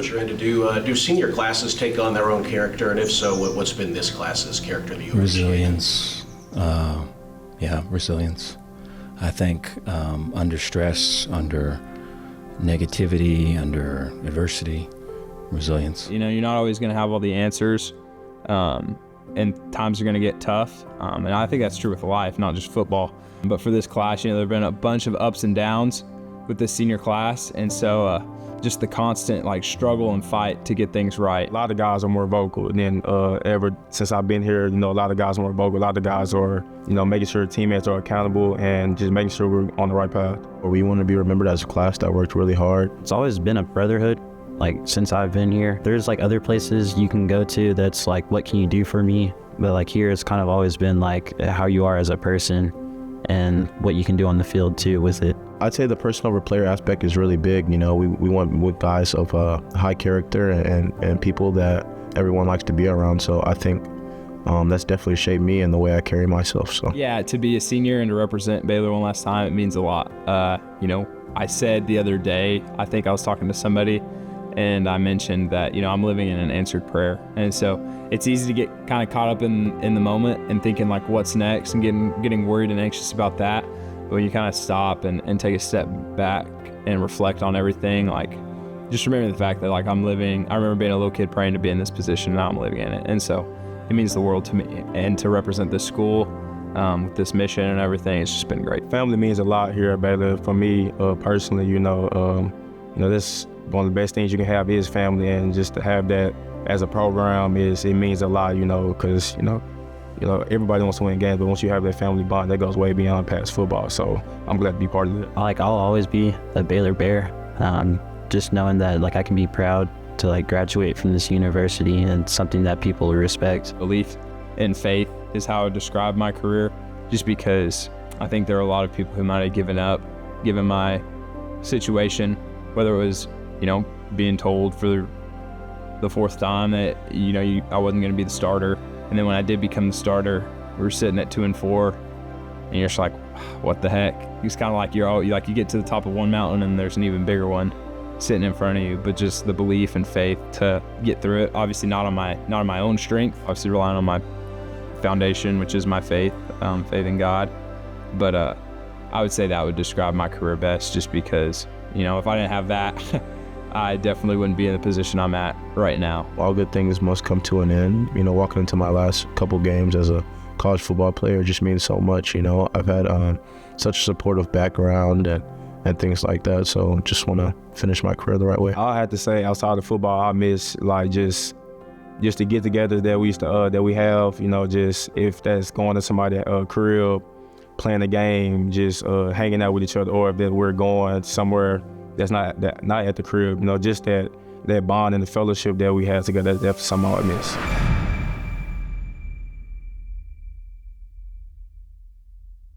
put your hand to do senior classes take on their own character, and if so, what's been this class's character that you Resilience. Resilience. I think under stress, under negativity, under adversity, resilience. You know, you're not always going to have all the answers, and times are going to get tough. And I think that's true with life, not just football. But for this class, you know, there have been a bunch of ups and downs with this senior class, and so just the constant struggle and fight to get things right. A lot of guys are more vocal than ever since I've been here. You know, a lot of guys are more vocal. A lot of guys are, you know, making sure teammates are accountable and just making sure we're on the right path. We want to be remembered as a class that worked really hard. It's always been a brotherhood. Since I've been here, there's other places you can go to that's what can you do for me? But here it's kind of always been how you are as a person and what you can do on the field too with it. I'd say the person over player aspect is really big. You know, we want with guys of high character and people that everyone likes to be around. So I think that's definitely shaped me and the way I carry myself. So yeah, to be a senior and to represent Baylor one last time, it means a lot. You know, I said the other day, I think I was talking to somebody, and I mentioned that, you know, I'm living in an answered prayer. And so it's easy to get kind of caught up in the moment and thinking what's next and getting worried and anxious about that. But when you kind of stop and take a step back and reflect on everything, just remember the fact that I remember being a little kid praying to be in this position, and now I'm living in it. And so it means the world to me. And to represent this school with this mission and everything, it's just been great. Family means a lot here at Baylor for me personally. You know, this one of the best things you can have is family, and just to have that as a program it means a lot, you know, because you know everybody wants to win games, but once you have that family bond, that goes way beyond past football. So I'm glad to be part of it. I'll always be a Baylor Bear. Just knowing that I can be proud to graduate from this university and something that people respect. Belief and faith is how I would describe my career, just because I think there are a lot of people who might have given up given my situation, whether it was, you know, being told for the fourth time that, you know, I wasn't going to be the starter. And then when I did become the starter, we were sitting at 2-4, and you're just what the heck? It's kind of you get to the top of one mountain and there's an even bigger one sitting in front of you. But just the belief and faith to get through it. Obviously not on my own strength. Obviously relying on my foundation, which is my faith in God. But I would say that would describe my career best, just because, you know, if I didn't have that, I definitely wouldn't be in the position I'm at right now. All good things must come to an end. You know, walking into my last couple games as a college football player just means so much. You know, I've had such a supportive background and things like that. So just want to finish my career the right way. I have to say, outside of football, I miss just the get-togethers that we used to that we have. You know, just if that's going to somebody's crib, playing a game, just hanging out with each other, or if that we're going somewhere that's not at the crib, you know, just that bond and the fellowship that we had together, that's something I miss.